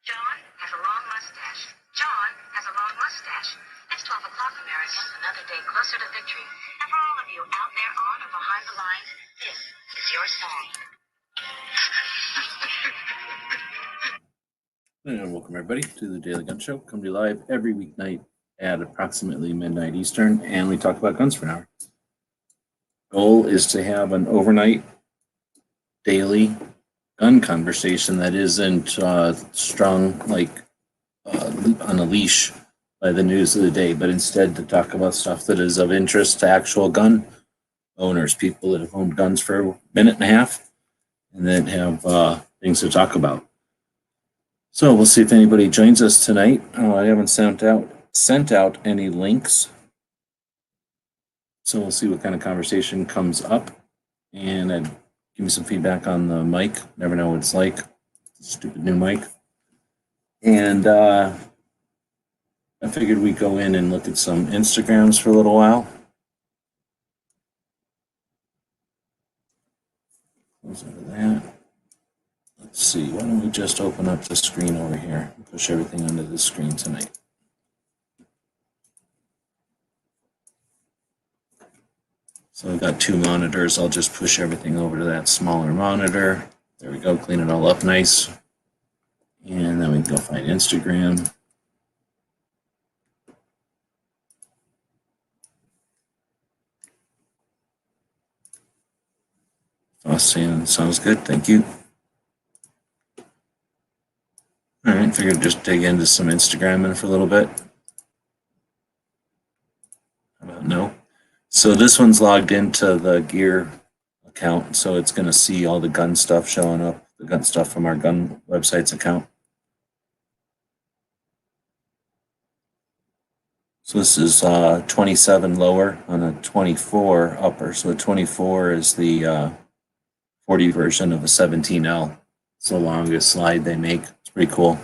John has a long mustache. John has a long mustache. It's 12 o'clock, Americans, another day closer to victory. And for all of you out there on or behind the lines, this is your song. And welcome everybody to the Daily Gun Show. Come to you live every weeknight at approximately midnight Eastern, and we talk about guns for an hour. Goal is to have an overnight, daily gun conversation that isn't strung like on a leash by the news of the day, but instead to talk about stuff that is of interest to actual gun owners, people that have owned guns for a minute and a half, and then have things to talk about. So we'll see if anybody joins us tonight. I haven't sent out any links, so we'll see what kind of conversation comes up, and give me some feedback on the mic. Never know what it's like. Stupid new mic. And I figured we'd go in and look at some Instagrams for a little while. Close out of that. Let's see, why don't we just open up the screen over here and push everything onto the screen tonight. So I've got two monitors. I'll just push everything over to that smaller monitor. There we go, clean it all up nice. And then we can go find Instagram. Sounds good, thank you. All right, figured just dig into some Instagram for a little bit. How about no? So this one's logged into the gear account, so it's going to see all the gun stuff showing up, the gun stuff from our gun websites account. So this is 27 lower on a 24 upper. So a 24 is the 40 version of a 17L. It's the longest slide they make. It's pretty cool.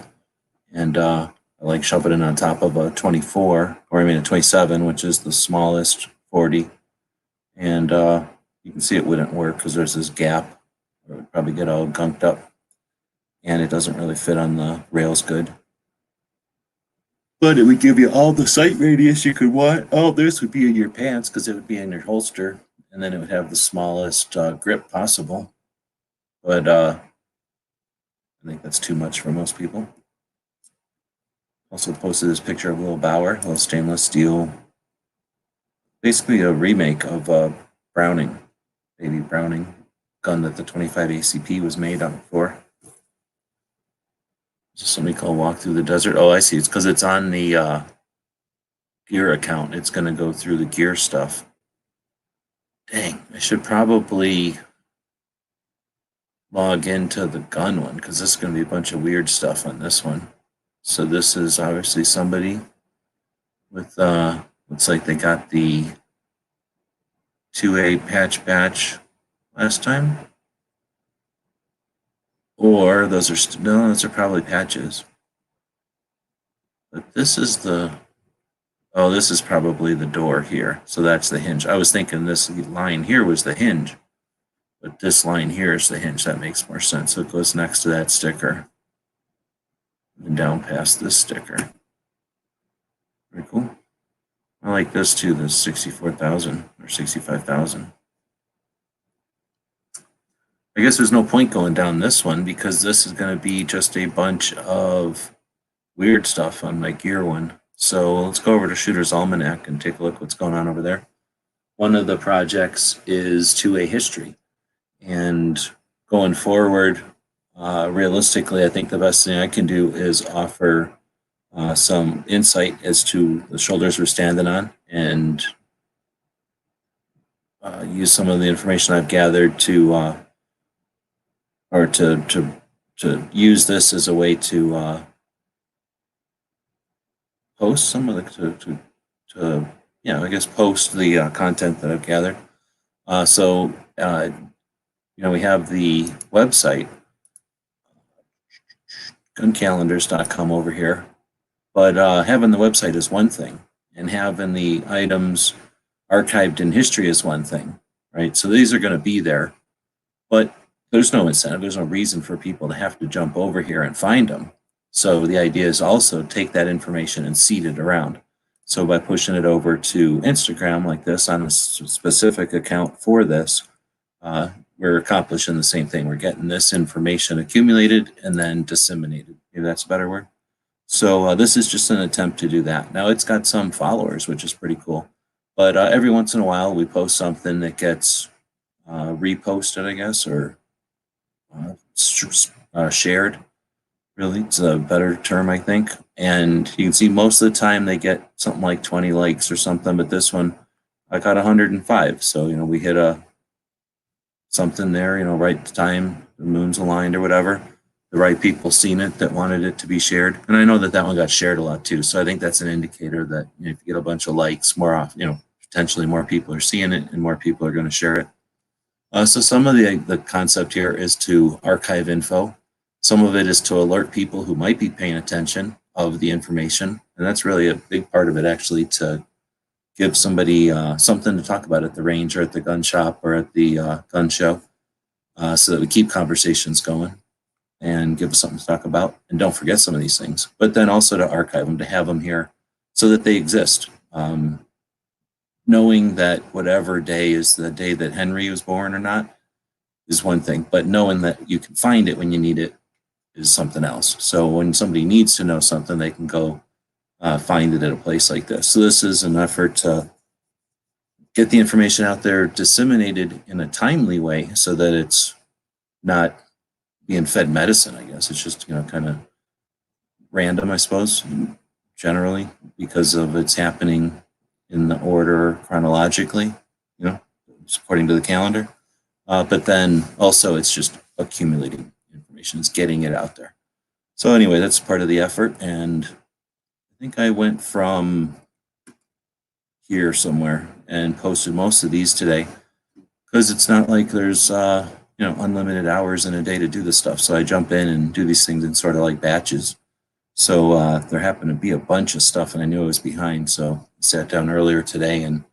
And I like shoving it on top of a 24, or I mean a 27, which is the smallest 40. And you can see it wouldn't work because there's this gap. It would probably get all gunked up. And it doesn't really fit on the rails good. But it would give you all the sight radius you could want. All this would be in your pants because it would be in your holster. And then it would have the smallest grip possible. But I think that's too much for most people. Also posted this picture of a little Bauer, a little stainless steel. Basically a remake of Browning, baby Browning gun that the 25 ACP was made on for. There's something called Walk Through the Desert. Oh, I see. It's because it's on the gear account. It's going to go through the gear stuff. Dang, I should probably log into the gun one because this is going to be a bunch of weird stuff on this one. So this is obviously somebody with, looks like they got the 2A patch batch last time. Or those are, no, those are probably patches. But this is the, oh, this is probably the door here. So that's the hinge. I was thinking this line here was the hinge. But this line here is the hinge. That makes more sense. So it goes next to that sticker. And down past this sticker. Very cool. I like this too, the 64,000 or 65,000. I guess there's no point going down this one because this is going to be just a bunch of weird stuff on my gear one. So let's go over to Shooter's Almanac and take a look what's going on over there. One of the projects is 2A history. And going forward, realistically, I think the best thing I can do is offer some insight as to the shoulders we're standing on and use some of the information I've gathered to or to use this as a way to post some of the I guess post the content that I've gathered. So we have the website guncalendars.com over here, but having the website is one thing, and having the items archived in history is one thing, right? So these are going to be there, but there's no incentive, there's no reason for people to have to jump over here and find them. So the idea is also take that information and seed it around. So by pushing it over to Instagram like this on a specific account for this, we're accomplishing the same thing. We're getting this information accumulated and then disseminated. Maybe that's a better word. So this is just an attempt to do that. Now it's got some followers, which is pretty cool. But every once in a while we post something that gets reposted, I guess, or shared. Really, it's a better term, I think. And you can see most of the time they get something like 20 likes or something, but this one I got 105. So, we hit something there, right time, the moon's aligned or whatever. The right people seen it that wanted it to be shared. And I know that one got shared a lot too. So I think that's an indicator that if you get a bunch of likes more often, potentially more people are seeing it and more people are going to share it. So some of the concept here is to archive info. Some of it is to alert people who might be paying attention of the information. And that's really a big part of it, actually, to give somebody something to talk about at the range or at the gun shop or at the gun show, so that we keep conversations going and give us something to talk about. And don't forget some of these things, but then also to archive them, to have them here so that they exist. Knowing that whatever day is the day that Henry was born or not is one thing, but knowing that you can find it when you need it is something else. So when somebody needs to know something, they can go find it at a place like this. So this is an effort to get the information out there, disseminated in a timely way so that it's not being fed medicine, I guess. It's just, kind of random, I suppose, generally, because of it's happening in the order chronologically, according to the calendar. But then also it's just accumulating information. It's getting it out there. So anyway, that's part of the effort. And I think I went from here somewhere and posted most of these today because it's not like there's, unlimited hours in a day to do this stuff. So I jump in and do these things in sort of like batches. So there happened to be a bunch of stuff and I knew I was behind. So I sat down earlier today and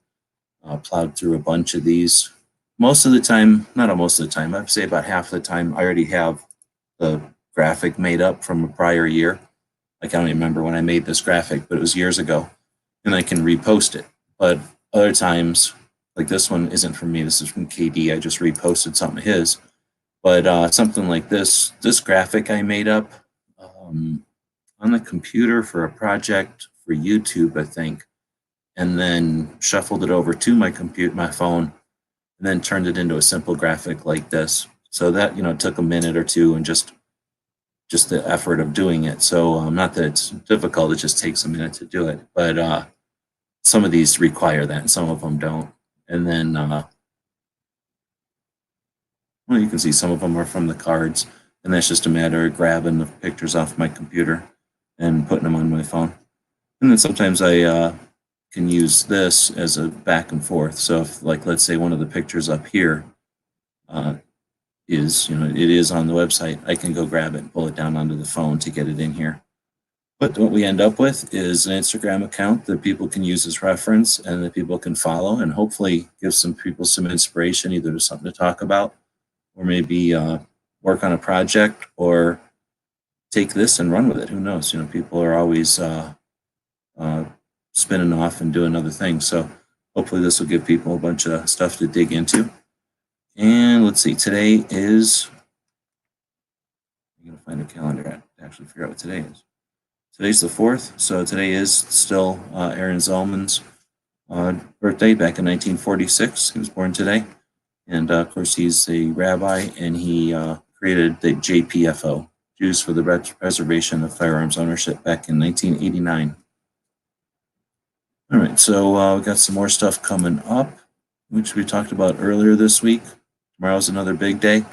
plowed through a bunch of these. Most of the time, not most of the time, I'd say about half the time, I already have the graphic made up from a prior year. Like I don't even remember when I made this graphic, but it was years ago, and I can repost it. But other times, like this one isn't from me, this is from KD, I just reposted something of his. But something like this graphic I made up on the computer for a project for YouTube, I think, and then shuffled it over to my phone, and then turned it into a simple graphic like this. So that, took a minute or two and just the effort of doing it. So not that it's difficult, it just takes a minute to do it. But some of these require that and some of them don't. And then, you can see some of them are from the cards, and that's just a matter of grabbing the pictures off my computer and putting them on my phone. And then sometimes I can use this as a back and forth. So if, like, let's say one of the pictures up here is, it is on the website, I can go grab it and pull it down onto the phone to get it in here. But what we end up with is an Instagram account that people can use as reference and that people can follow and hopefully give some people some inspiration, either to something to talk about or maybe work on a project or take this and run with it. Who knows? People are always spinning off and doing other things. So hopefully this will give people a bunch of stuff to dig into. And let's see, today is, I'm going to find a calendar to actually figure out what today is. Today's the 4th, so today is still Aaron Zellman's birthday back in 1946. He was born today. And of course, he's a rabbi, and he created the JPFO, Jews for the Preservation of Firearms Ownership, back in 1989. All right, so we've got some more stuff coming up. which we talked about earlier this week. Tomorrow's another big day.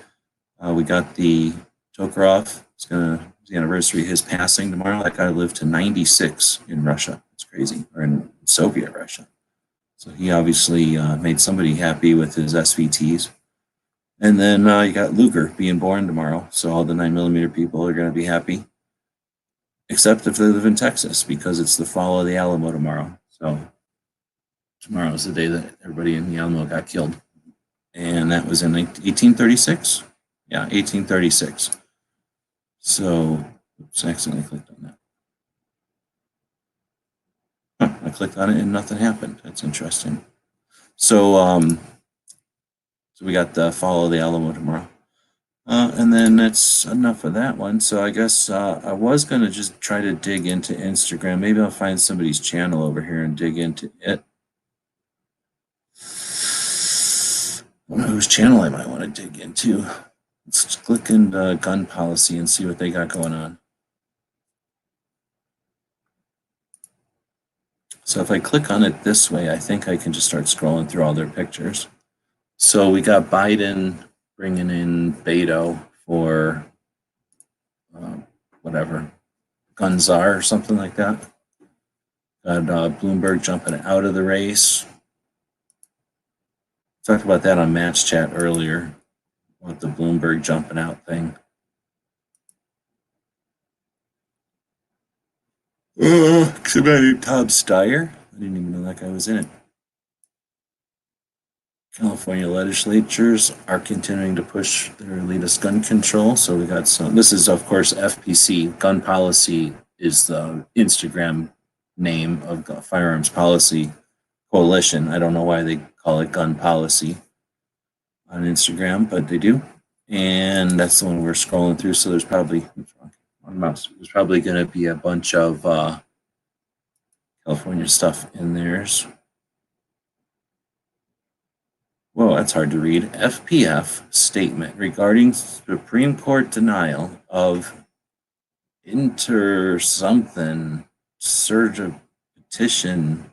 We got the Tokarev. It's the anniversary of his passing tomorrow. That guy lived to 96 in Russia. It's crazy, or in Soviet Russia. So he obviously made somebody happy with his SVTs. And then you got Luger being born tomorrow. So all the 9mm people are going to be happy, except if they live in Texas, because it's the fall of the Alamo tomorrow. So tomorrow is the day that everybody in the Alamo got killed. And that was in 1836. Yeah, 1836. So, oops, I accidentally clicked on that. I clicked on it and nothing happened. That's interesting. So, so we got the Follow the Alamo tomorrow. And then that's enough of that one. So I guess I was going to just try to dig into Instagram. Maybe I'll find somebody's channel over here and dig into it. I don't know whose channel I might want to dig into. Let's click into gun policy and see what they got going on. So if I click on it this way, I think I can just start scrolling through all their pictures. So we got Biden bringing in Beto for whatever, gun czar or something like that. Got Bloomberg jumping out of the race. Talked about that on Match Chat earlier, about the Bloomberg jumping out thing. Somebody named Tom Steyer. I didn't even know that guy was in it. California legislatures are continuing to push their latest gun control. So we got some. This is, of course, FPC. Gun Policy is the Instagram name of the Firearms Policy Coalition. I don't know why they call it Gun Policy on Instagram, but they do. And that's the one we're scrolling through. So there's probably, there's probably going to be a bunch of California stuff in theirs. Whoa, that's hard to read. FPF statement regarding Supreme Court denial of something surge of petition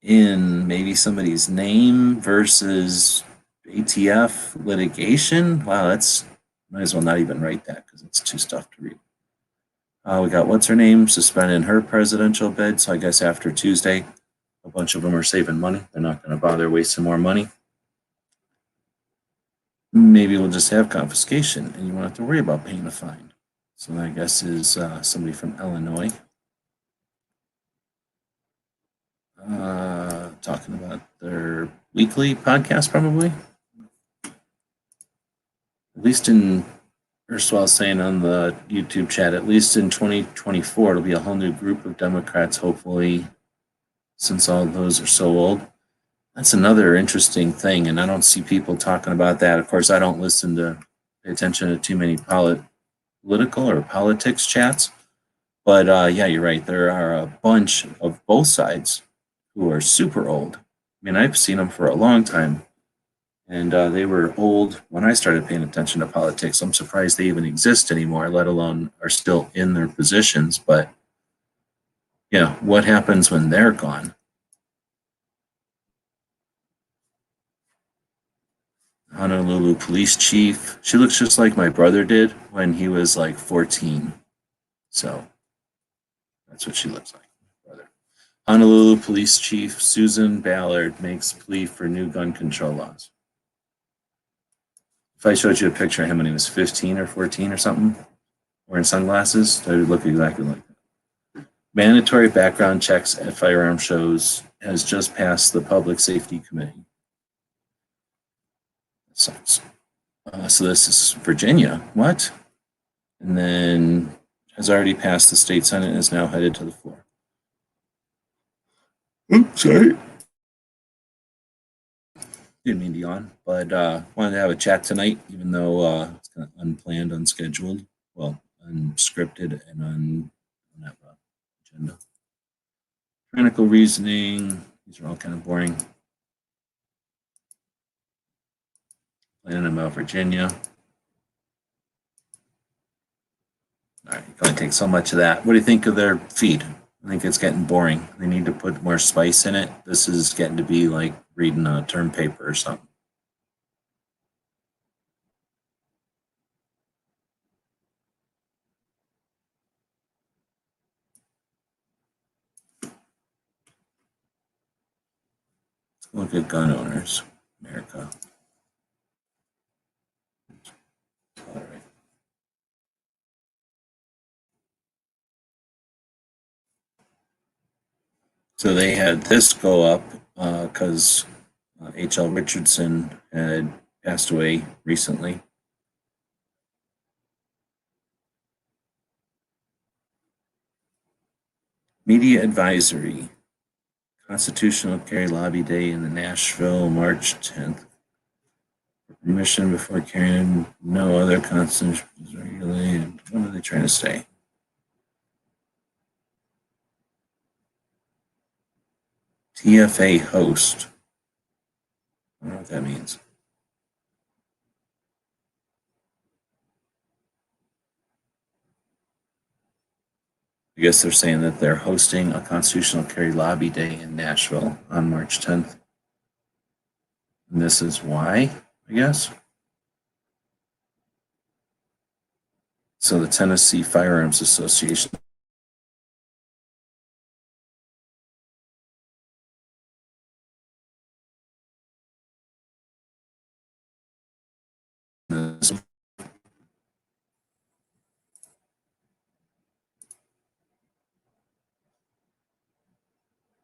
in maybe somebody's name versus ATF litigation. Wow, that's, might as well not even write that because it's too tough to read. We got what's her name suspending her presidential bid. So I guess after Tuesday, a bunch of them are saving money. They're not going to bother wasting more money. Maybe we'll just have confiscation and you won't have to worry about paying a fine. So that, I guess, is somebody from Illinois. Talking about their weekly podcast, probably. At least in, erstwhile saying on the YouTube chat, at least in 2024, it'll be a whole new group of Democrats, hopefully, since all those are so old. That's another interesting thing, and I don't see people talking about that. Of course, I don't pay attention to too many political or politics chats, but yeah, you're right. There are a bunch of both sides who are super old. I mean, I've seen them for a long time, and they were old when I started paying attention to politics. I'm surprised they even exist anymore, let alone are still in their positions. But yeah, what happens when they're gone? Honolulu police chief. She looks just like my brother did when he was like 14. So that's what she looks like, brother. Honolulu police chief Susan Ballard makes plea for new gun control laws. If I showed you a picture of him when he was 15 or 14 or something, wearing sunglasses, that would look exactly like that. Mandatory background checks at firearm shows has just passed the Public Safety Committee. Sucks. So this is Virginia. What? And then has already passed the state senate and is now headed to the floor. Oops, sorry. Didn't mean to yawn, but wanted to have a chat tonight, even though it's kind of unplanned, unscheduled, well, unscripted, and on that agenda. Critical reasoning. These are all kind of boring. Planning about Virginia. All right, you can only take so much of that. What do you think of their feed? I think it's getting boring. They need to put more spice in it. This is getting to be like reading a term paper or something. Let's look at gun owners, America. All right. So they had this go up because H.L. Richardson had passed away recently. Media advisory. Constitutional Carry Lobby Day in the Nashville, March 10th. Permission before carrying no other constitutional regulated. What are they trying to say? TFA host. I don't know what that means. I guess they're saying that they're hosting a Constitutional Carry Lobby Day in Nashville on March 10th. And this is why, I guess. So the Tennessee Firearms Association is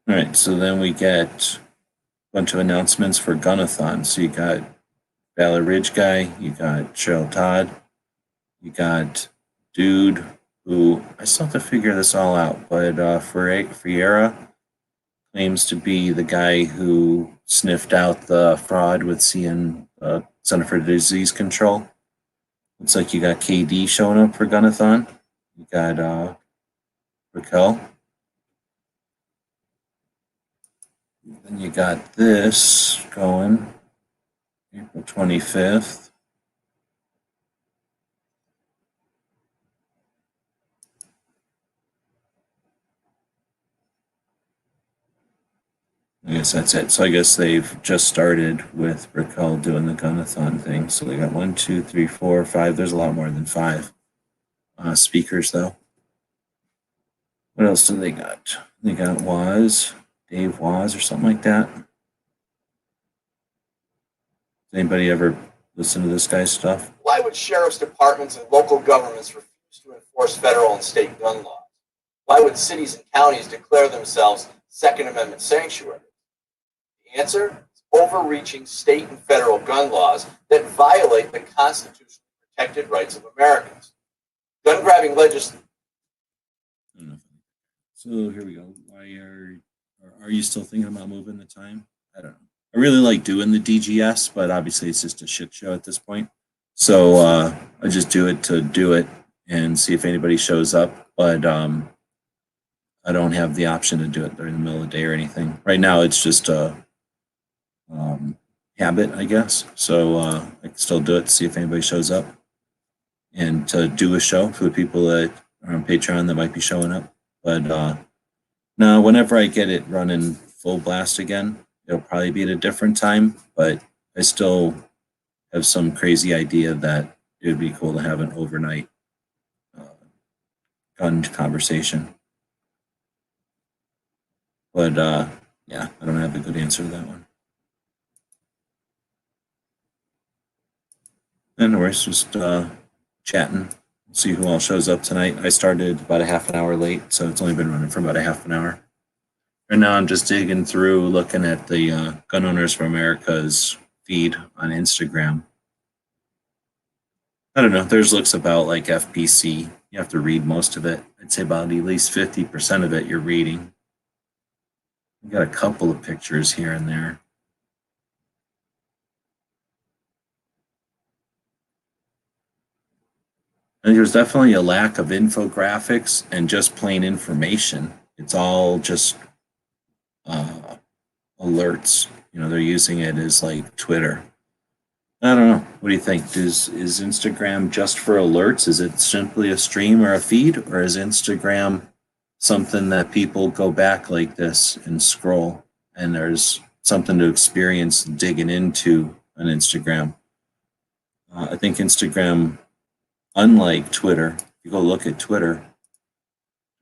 all right, so then we get a bunch of announcements for Gunathon. So you got Valor Ridge guy, you got Cheryl Todd, you got Dude, who I still have to figure this all out, but Friera claims to be the guy who sniffed out the fraud with Center for Disease Control. Looks like you got KD showing up for Gunathon. You got Raquel. Then you got this going April 25th. I guess that's it. So I guess they've just started with Raquel doing the Gunathon thing. So they got 1, 2, 3, 4, 5. There's a lot more than 5 speakers, though. What else do they got? They got Dave Waz or something like that. Anybody ever listen to this guy's stuff? Why would sheriff's departments and local governments refuse to enforce federal and state gun laws? Why would cities and counties declare themselves Second Amendment sanctuaries? The answer is overreaching state and federal gun laws that violate the constitutionally protected rights of Americans. Gun grabbing legislation. So here we go. Why are you still thinking about moving the time? I don't know. I really like doing the DGS, but obviously it's just a shit show at this point. So I just do it to do it and see if anybody shows up. But I don't have the option to do it during the middle of the day or anything. Right now it's just a habit, I guess. So I can still do it to see if anybody shows up and to do a show for the people that are on Patreon that might be showing up. But no, whenever I get it running full blast again, it'll probably be at a different time, but I still have some crazy idea that it would be cool to have an overnight gun conversation. But yeah, I don't have a good answer to that one. Anyways, just chatting, see who all shows up tonight. I started about a half an hour late, so it's only been running for about a half an hour. Right now, I'm just digging through, looking at the Gun Owners for America's feed on Instagram. I don't know. Theirs looks about like FPC. You have to read most of it. I'd say about at least 50% of it you're reading. We got a couple of pictures here and there. I think there's definitely a lack of infographics and just plain information. It's all just alerts. You know, they're using it as like Twitter. I don't know. What do you think? Is Instagram just for alerts? Is it simply a stream or a feed, or is Instagram something that people go back like this and scroll, and there's something to experience digging into on Instagram. I think Instagram, unlike Twitter, if you go look at Twitter,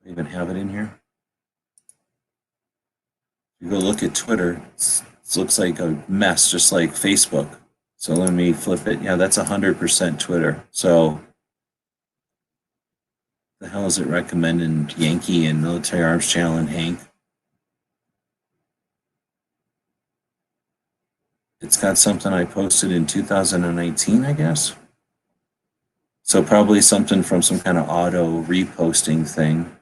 I even have it in here. If you go look at Twitter, it looks like a mess, just like Facebook. So let me flip it. Yeah, that's 100% Twitter. So the hell is it recommending Yankee and Military Arms Channel and Hank? It's got something I posted in 2019, I guess. So probably something from some kind of auto reposting thing.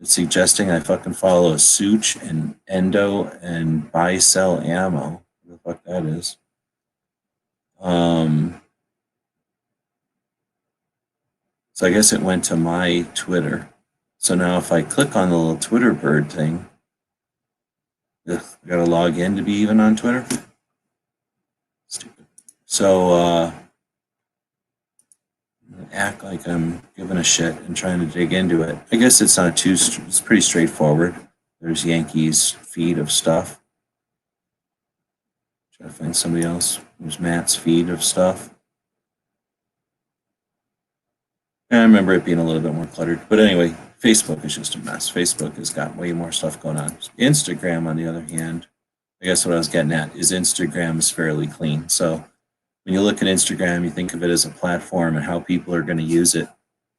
It's suggesting I fucking follow Such and Endo and buy sell ammo. What the fuck that is. So I guess it went to my Twitter. So now if I click on the little Twitter bird thing, I gotta log in to be even on Twitter. Stupid. So act like I'm giving a shit and trying to dig into it. I guess it's not too, it's pretty straightforward. There's Yankees feed of stuff. Try to find somebody else. There's Matt's feed of stuff. I remember it being a little bit more cluttered. But anyway, Facebook is just a mess. Facebook has got way more stuff going on. Instagram, on the other hand, I guess what I was getting at is Instagram is fairly clean. So when you look at Instagram, you think of it as a platform and how people are going to use it.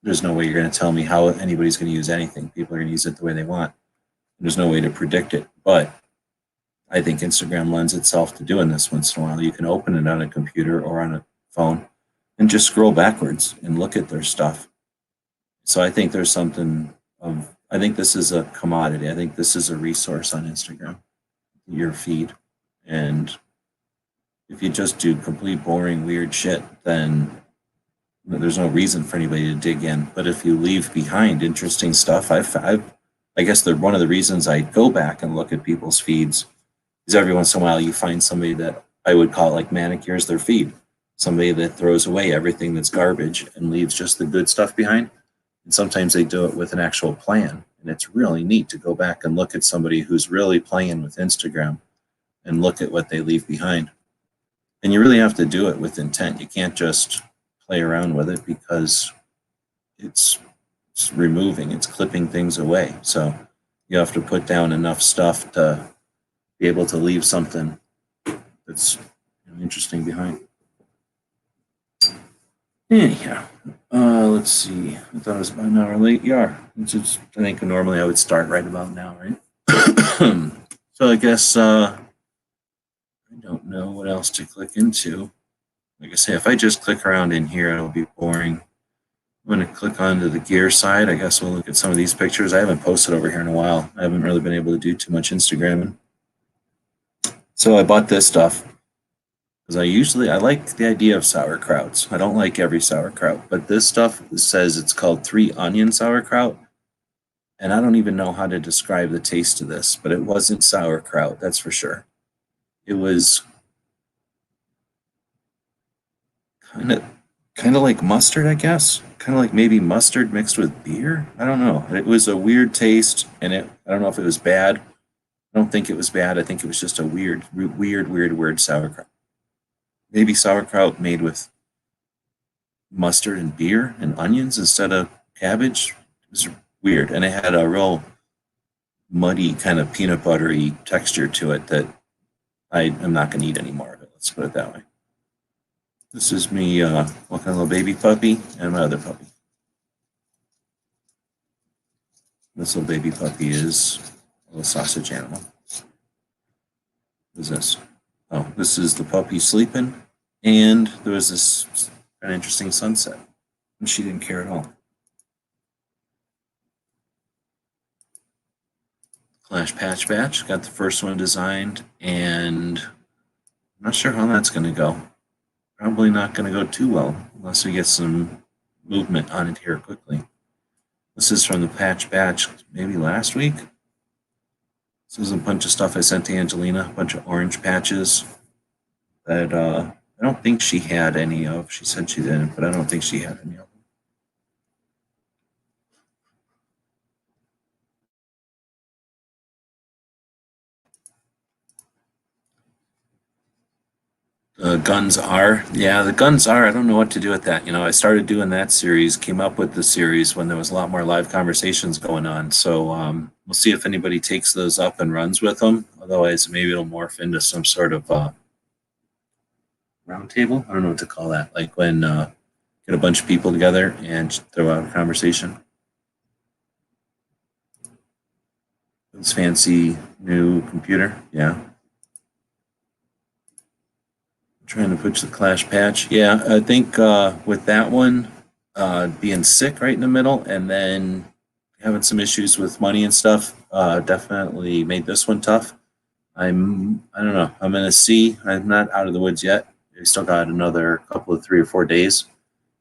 There's no way you're going to tell me how anybody's going to use anything. People are going to use it the way they want. There's no way to predict it. But I think Instagram lends itself to doing this once in a while. You can open it on a computer or on a phone and just scroll backwards and look at their stuff. So I think there's something of, I think this is a commodity. I think this is a resource on Instagram, your feed. And if you just do complete boring, weird shit, then there's no reason for anybody to dig in. But if you leave behind interesting stuff, I guess one of the reasons I go back and look at people's feeds is every once in a while you find somebody that I would call like manicures their feed. Somebody that throws away everything that's garbage and leaves just the good stuff behind. And sometimes they do it with an actual plan. And it's really neat to go back and look at somebody who's really playing with Instagram and look at what they leave behind. And you really have to do it with intent. You can't just play around with it because it's removing, it's clipping things away. So you have to put down enough stuff to be able to leave something that's interesting behind. Anyhow, let's see. I thought it was about an hour late. Yeah, I think normally I would start right about now, right? So I guess I don't know what else to click into. Like I say, if I just click around in here, it'll be boring. I'm going to click onto the gear side. I guess we'll look at some of these pictures. I haven't posted over here in a while. I haven't really been able to do too much Instagramming. So I bought this stuff because I like the idea of sauerkrauts. I don't like every sauerkraut, but this stuff says it's called 3 onion sauerkraut. And I don't even know how to describe the taste of this, but it wasn't sauerkraut, that's for sure. It was kind of like mustard, I guess. Kind of like maybe mustard mixed with beer. I don't know. It was a weird taste, and I don't know if it was bad. I don't think it was bad. I think it was just a weird sauerkraut. Maybe sauerkraut made with mustard and beer and onions instead of cabbage. It was weird, and it had a real muddy kind of peanut buttery texture to it that I'm not going to eat any more of it. Let's put it that way. This is me walking a little baby puppy and my other puppy. This little baby puppy is a little sausage animal. What is this? Oh, this is the puppy sleeping. And there was this kind of interesting sunset. And she didn't care at all. Clash Patch Batch. Got the first one designed. And I'm not sure how that's going to go. Probably not going to go too well unless we get some movement on it here quickly. This is from the Patch Batch maybe last week. This is a bunch of stuff I sent to Angelina, a bunch of orange patches that I don't think she had any of. She said she didn't, but I don't think she had any of them. The guns are, yeah, the guns are. I don't know what to do with that. I started doing that series, came up with the series when there was a lot more live conversations going on. So we'll see if anybody takes those up and runs with them. Otherwise, maybe it'll morph into some sort of round table. I don't know what to call that. Like when get a bunch of people together and throw out a conversation. This fancy new computer, yeah. Trying to push the Clash patch. Yeah, I think with that one being sick right in the middle and then having some issues with money and stuff, definitely made this one tough. I don't know. I'm going to see. I'm not out of the woods yet. I still got another couple of 3 or 4 days.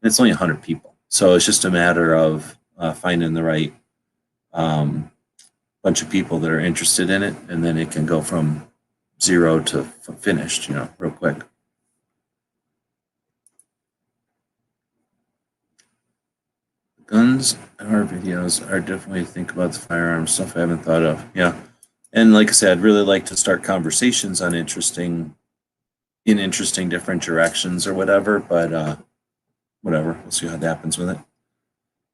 And it's only 100 people. So it's just a matter of finding the right bunch of people that are interested in it. And then it can go from 0 to finished, real quick. Guns are videos are definitely think about the firearms stuff I haven't thought of. Yeah. And like I said, I'd really like to start conversations on interesting different directions or whatever, but whatever. We'll see how it happens with it.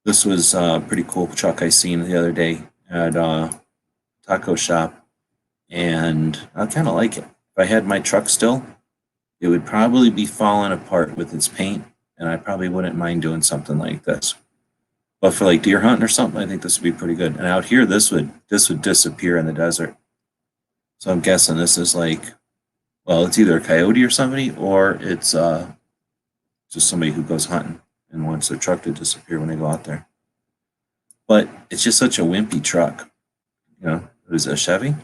This was a pretty cool truck I seen the other day at a taco shop, and I kind of like it. If I had my truck still, it would probably be falling apart with its paint, and I probably wouldn't mind doing something like this. But for like deer hunting or something, I think this would be pretty good. And out here, this would disappear in the desert. So I'm guessing this is like, well, it's either a coyote or somebody, or it's just somebody who goes hunting and wants their truck to disappear when they go out there. But it's just such a wimpy truck. It was a Chevy.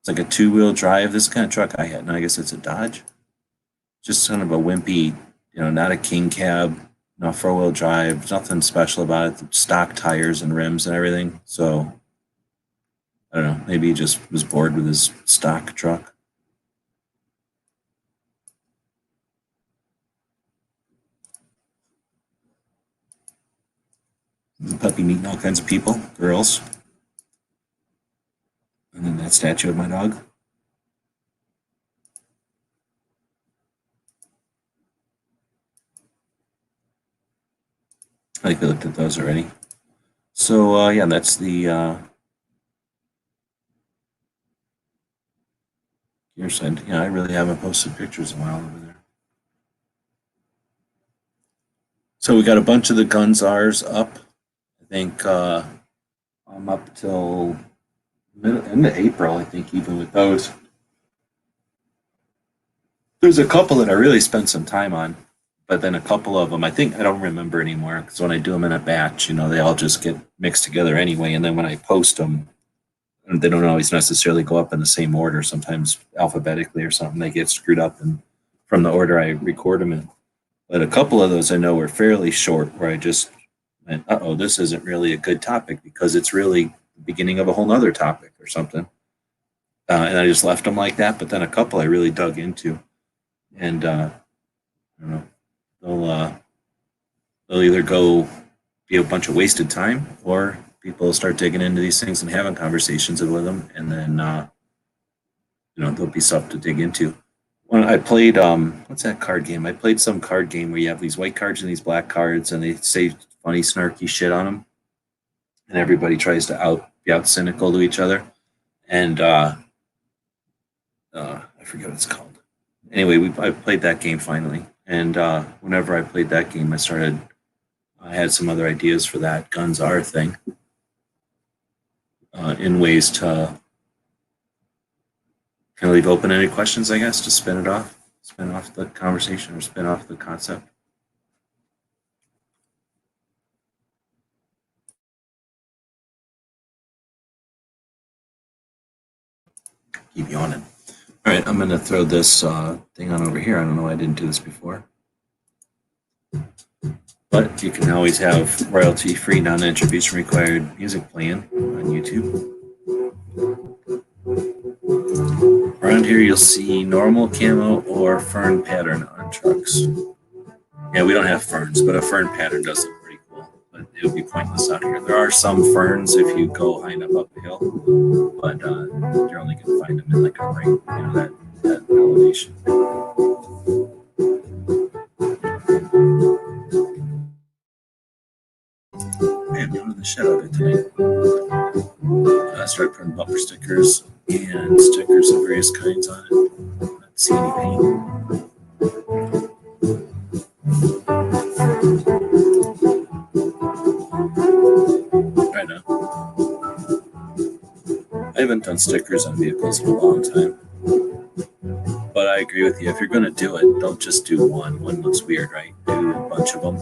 It's like a 2-wheel drive. This kind of truck I had, and I guess it's a Dodge. Just kind of a wimpy, not a king cab. No, 4-wheel drive, nothing special about it. Stock tires and rims and everything. So, I don't know. Maybe he just was bored with his stock truck. The puppy meeting all kinds of people, girls. And then that statue of my dog. I think we looked at those already. So yeah, that's the gear side. Yeah, I really haven't posted pictures in a while over there. So we got a bunch of the Gunzars up. I think I'm up till end of April, I think, even with those. There's a couple that I really spent some time on. But then a couple of them, I don't remember anymore because when I do them in a batch, they all just get mixed together anyway. And then when I post them, they don't always necessarily go up in the same order. Sometimes alphabetically or something, they get screwed up from the order I record them in. But a couple of those I know were fairly short where I just went, this isn't really a good topic because it's really the beginning of a whole nother topic or something. And I just left them like that. But then a couple I really dug into. And I don't know. They'll either go be a bunch of wasted time, or people will start digging into these things and having conversations with them, and then there'll be stuff to dig into. When I played what's that card game? I played some card game where you have these white cards and these black cards, and they say funny, snarky shit on them, and everybody tries to be out cynical to each other. And I forget what it's called. Anyway, I played that game finally. And whenever I played that game, I had some other ideas for that Guns Are thing in ways to kind of leave open-ended questions, I guess, to spin off the conversation or spin off the concept. Keep yawning. All right, I'm going to throw this thing on over here. I don't know why I didn't do this before. But you can always have royalty-free, non-attribution required music playing on YouTube. Around here, you'll see normal camo or fern pattern on trucks. Yeah, we don't have ferns, but a fern pattern does look pretty cool. But it would be pointless out here. There are some ferns if you go high enough up a hill, but you're only going to find them in like a ring, that that elevation. Man, I'm doing the shit out of it tonight. I started putting bumper stickers and stickers of various kinds on it. Not see any paint. Right now. I haven't done stickers on vehicles in a long time. But I agree with you. If you're going to do it, don't just do one. One looks weird, right? Do a bunch of them.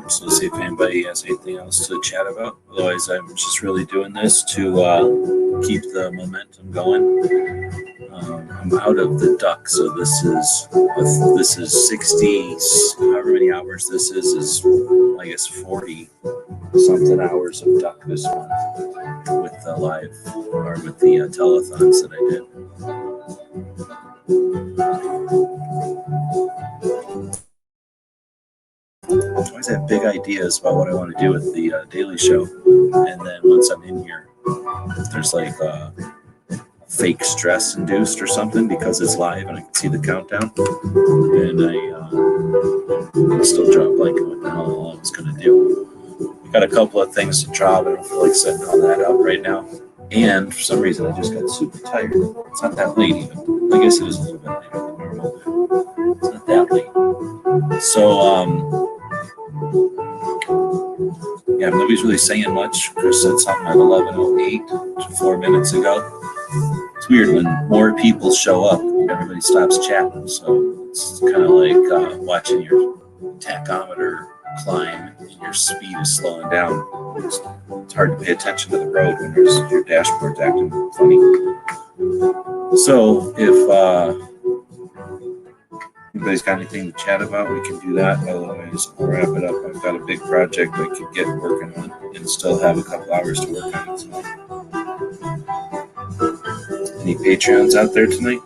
So see if anybody has anything else to chat about. Otherwise, I'm just really doing this to keep the momentum going. I'm out of the duck, so this is 60, however many hours this is I guess 40 something hours of duck this month with the live or with the telethons that I did. I always have big ideas about what I want to do with the Daily Show, and then once I'm in here, there's like fake stress induced or something because it's live and I can see the countdown, and I still draw a blank on what the hell I was going to do. I got a couple of things to draw, but I don't feel like setting all that up right now. And for some reason, I just got super tired. It's not that late even. I guess it is a little bit later than normal. It's not that late. So, yeah, nobody's really saying much. Chris said something at 11:08, 4 minutes ago. It's weird when more people show up, everybody stops chatting. So it's kind of like watching your tachometer climb and your speed is slowing down. It's hard to pay attention to the road when your dashboard's acting funny. So if anybody's got anything to chat about, we can do that. Otherwise, I'll wrap it up. I've got a big project I could get working on and still have a couple hours to work on it. So. Any Patreons out there tonight?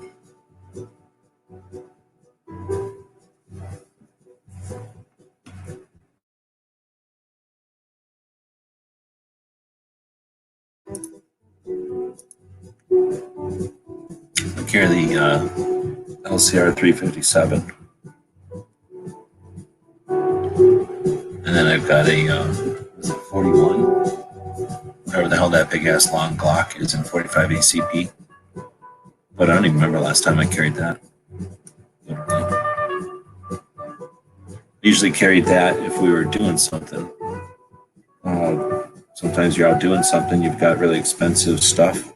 I carry the LCR 357. And then I've got a is it 41? Whatever the hell that big ass long Glock is in 45 ACP. But I don't even remember last time I carried that. Usually carried that if we were doing something. Sometimes you're out doing something, you've got really expensive stuff,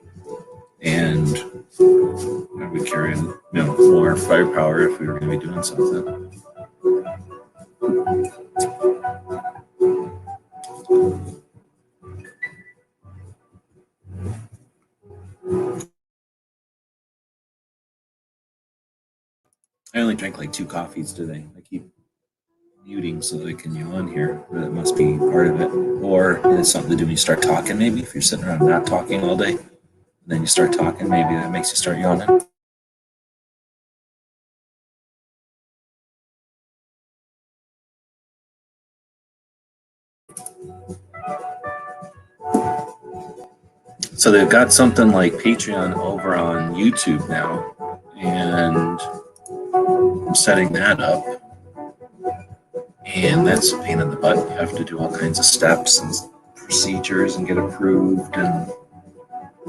and we carry more firepower if we were going to be doing something. I only drank like 2 coffees today. I keep muting so that I can yawn here, but it must be part of it. Or it has something to do when you start talking, maybe. If you're sitting around not talking all day, and then you start talking, maybe that makes you start yawning. So they've got something like Patreon over on YouTube now, and I'm setting that up. And that's a pain in the butt. You have to do all kinds of steps and procedures and get approved and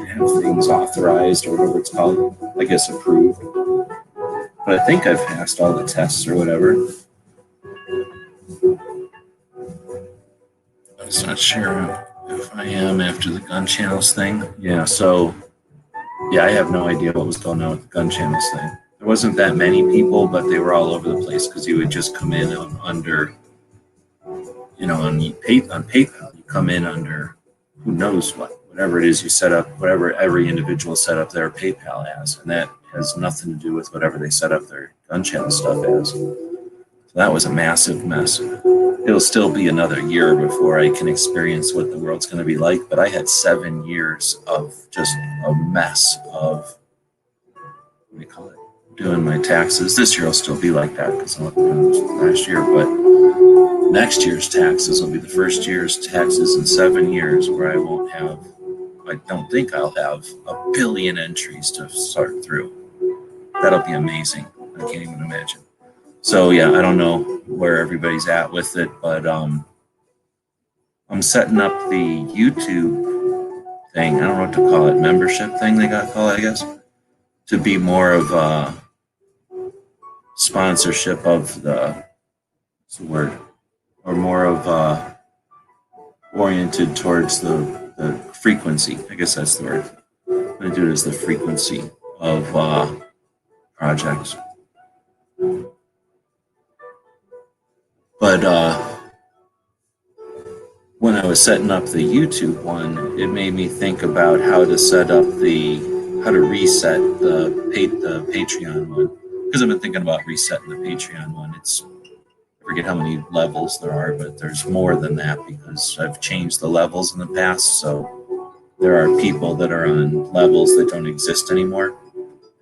have things authorized or whatever it's called. I guess approved. But I think I've passed all the tests or whatever. I'm just not sure if I am after the gun channels thing. Yeah, so yeah, I have no idea what was going on with the gun channels thing. There wasn't that many people, but they were all over the place because you would just come in under on PayPal, you come in under who knows whatever it is you set up, whatever every individual set up their PayPal as, and that has nothing to do with whatever they set up their gun channel stuff as. So that was a massive mess. It'll still be another year before I can experience what the world's going to be like, but I had 7 years of just a mess of, what do you call it, doing my taxes. This year will still be like that because I doing last year, but next year's taxes will be the first year's taxes in 7 years where I don't think I'll have a billion entries to sort through. That'll be amazing. I can't even imagine. So yeah, I don't know where everybody's at with it, but I'm setting up the YouTube thing. I don't know what to call it, membership thing they got called, I guess, to be more of a sponsorship of what's the word, or more of oriented towards the frequency. I guess that's the word. I'm gonna do it as the frequency of projects. But when I was setting up the YouTube one, it made me think about how to reset the Patreon one. Because I've been thinking about resetting the Patreon one. I forget how many levels there are, but there's more than that because I've changed the levels in the past. So there are people that are on levels that don't exist anymore.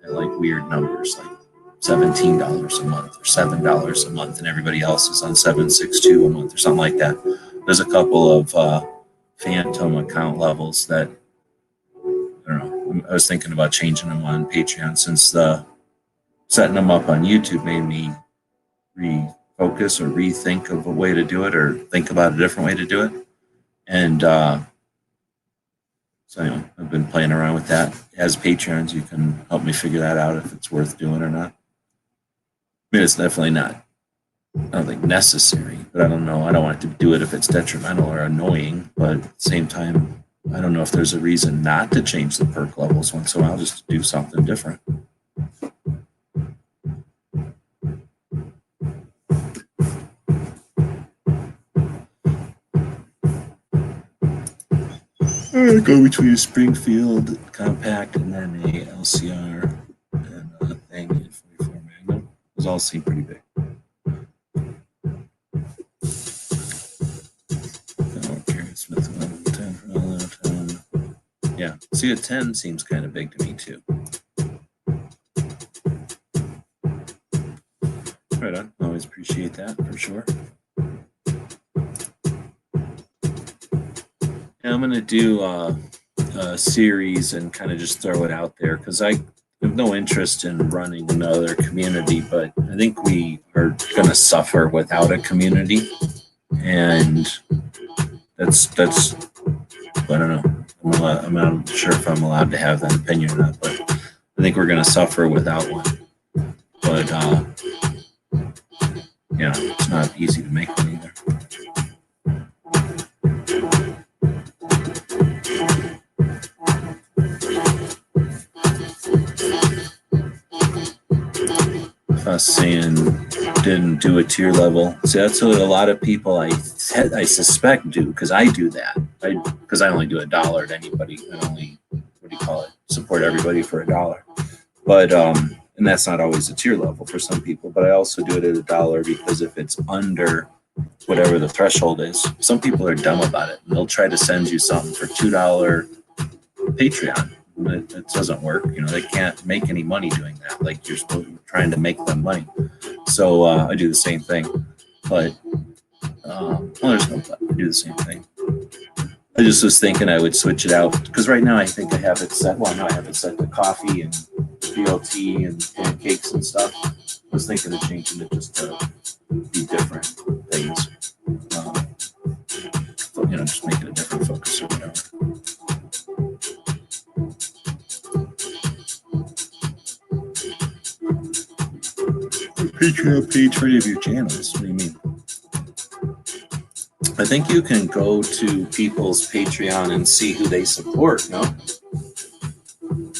They're like weird numbers, like $17 a month or $7 a month, and everybody else is on $7.62 a month or something like that. There's a couple of phantom account levels that I don't know. I was thinking about changing them on Patreon since setting them up on YouTube made me refocus or rethink of a way to do it or think about a different way to do it. And so anyway, I've been playing around with that. As Patreons, you can help me figure that out if it's worth doing or not. I mean, it's definitely not, I don't think necessary, but I don't know. I don't want to do it if it's detrimental or annoying, but at the same time, I don't know if there's a reason not to change the perk levels once in a while, just to do something different. Go between a Springfield compact and then a LCR and a thing at 44 Magnum. Those all seem pretty big. Smith 1110. Yeah, see, a 10 seems kind of big to me too. Right on. Always appreciate that for sure. I'm going to do a series and kind of just throw it out there because I have no interest in running another community, but I think we are going to suffer without a community. And that's I don't know. I'm not sure if I'm allowed to have that opinion or not, but I think we're going to suffer without one. But, yeah, it's not easy to make one either. Us saying didn't do a tier level. See, that's what a lot of people I suspect do, because I do that. Because I only do $1 to anybody. I only, support everybody for $1. But and that's not always a tier level for some people. But I also do it at $1 because if it's under whatever the threshold is, some people are dumb about it. And they'll try to send you something for $2 Patreon. It doesn't work. They can't make any money doing that. Like you're trying to make them money. So I do the same thing, but there's no but. I do the same thing. I just was thinking I would switch it out because right now I think I have it set. Well, now I have it set to coffee and BLT and pancakes and stuff. I was thinking of changing it just to be different things. Just make it a different focus or whatever. Patreon page for any of your channels. What do you mean? I think you can go to people's Patreon and see who they support, no?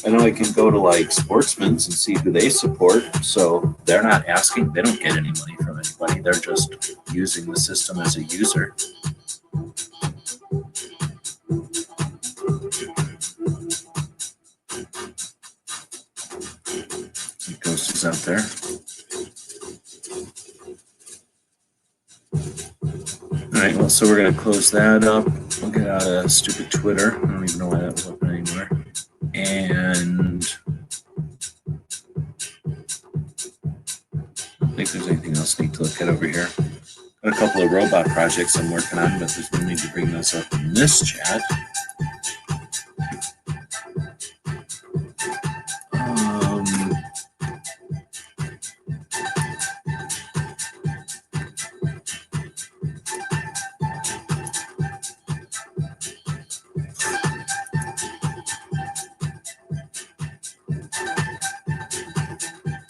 I know I can go to like Sportsman's and see who they support. So they're not asking, they don't get any money from anybody. They're just using the system as a user. Ghost is out there. All right, well, so we're going to close that up. We'll get out of stupid Twitter. I don't even know why that was open anymore. And I don't think there's anything else I need to look at over here. Got a couple of robot projects I'm working on, but there's no need to bring those up in this chat.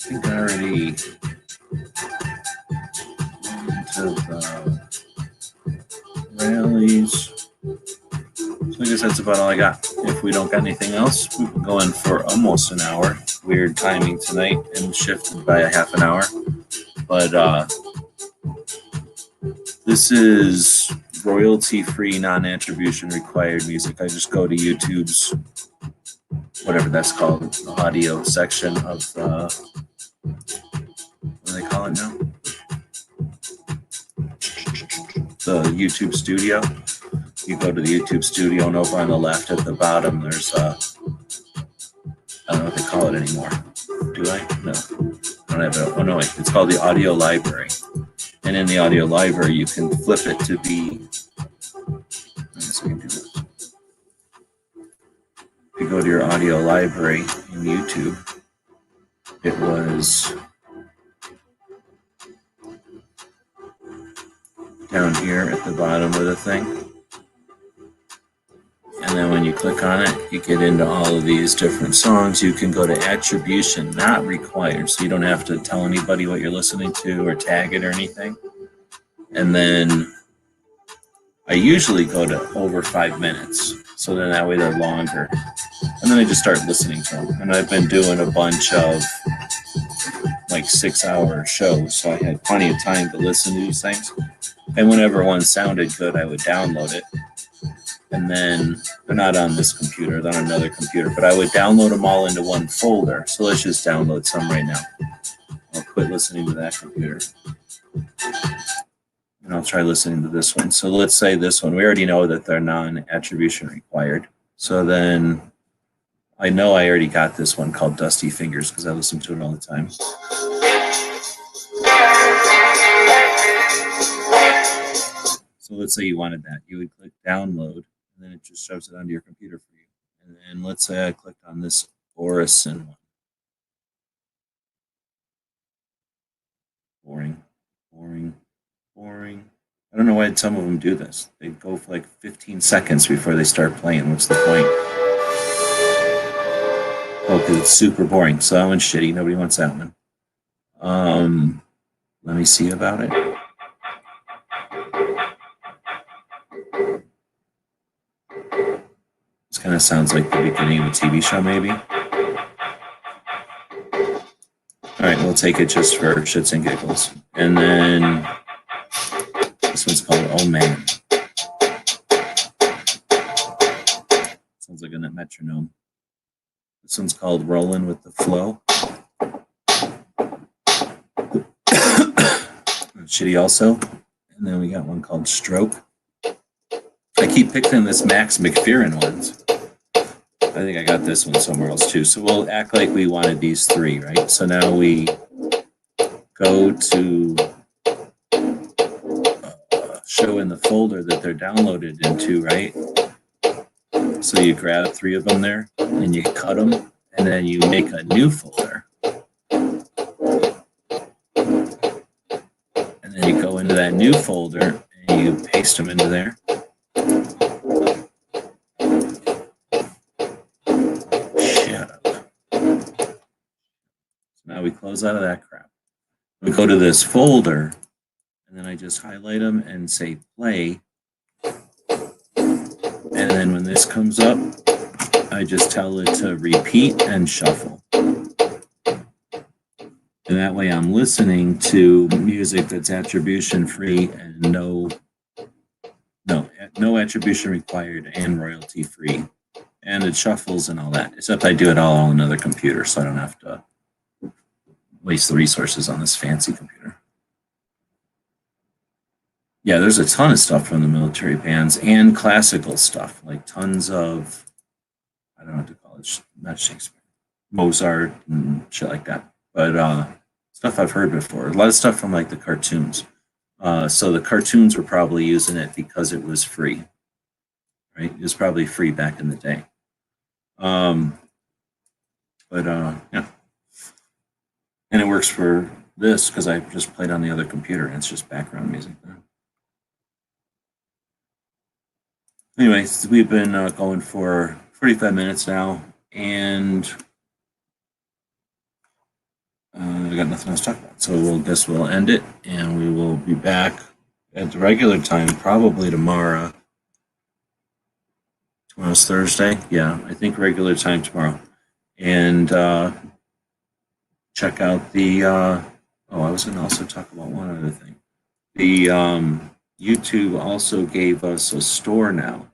I think I already into the rallies. So I guess that's about all I got. If we don't got anything else, we can go in for almost an hour. Weird timing tonight and shifted by a half an hour. But this is royalty-free, non-attribution required music. I just go to YouTube's, whatever that's called, the audio section of what do they call it now? The YouTube Studio. You go to the YouTube Studio, and over on the left at the bottom, there's I don't know what they call it anymore. Do I? No. I don't have it. Oh no, wait. It's called the Audio Library. And in the Audio Library, you can flip it to be. I guess I can do this. If you go to your Audio Library in YouTube, it was down here at the bottom of the thing. And then when you click on it, you get into all of these different songs. You can go to attribution, not required. So you don't have to tell anybody what you're listening to or tag it or anything. And then I usually go to over 5 minutes. So then that way they're longer. And then I just start listening to them. And I've been doing a bunch of like 6-hour shows. So I had plenty of time to listen to these things. And whenever one sounded good, I would download it. And then they're not on this computer, they're on another computer, but I would download them all into one folder. So let's just download some right now. I'll quit listening to that computer. And I'll try listening to this one. So let's say this one, we already know that they're non-attribution required. So then I know I already got this one called Dusty Fingers because I listen to it all the time. So let's say you wanted that. You would click download, and then it just shoves it onto your computer for you. And then let's say I clicked on this Orison one. Boring, boring, boring. I don't know why some of them do this. They go for like 15 seconds before they start playing. What's the point? Oh, because it's super boring. So that one's shitty. Nobody wants that one. Let me see about it. This kind of sounds like the beginning of a TV show, maybe. All right, we'll take it just for shits and giggles. And then this one's called Oh Man. Sounds like a metronome. This one's called Rollin' with the Flow. Shitty also. And then we got one called Stroke. I keep picking this Max McFerrin ones. I think I got this one somewhere else too. So we'll act like we wanted these three, right? So now we go to show in the folder that they're downloaded into, right? So you grab 3 of them there and you cut them and then you make a new folder. And then you go into that new folder and you paste them into there. Now we close out of that crap. We go to this folder, and then I just highlight them and say play. And then when this comes up, I just tell it to repeat and shuffle. And And that way I'm listening to music that's attribution free and no attribution required and royalty free. And it shuffles and all that, except I do it all on another computer, so I don't have to waste the resources on this fancy computer. Yeah, there's a ton of stuff from the military bands and classical stuff, like tons of, I don't know what to call it, not Shakespeare, Mozart and shit like that. But stuff I've heard before. A lot of stuff from like the cartoons. So the cartoons were probably using it because it was free, right? It was probably free back in the day. Yeah. And it works for this because I just played on the other computer and it's just background music there. Anyway, we've been going for 45 minutes now, and I got nothing else to talk about. So we'll end it, and we will be back at the regular time, probably tomorrow. Tomorrow's Thursday. Yeah, I think regular time tomorrow. And check out the, I was going to also talk about one other thing. The YouTube also gave us a store now.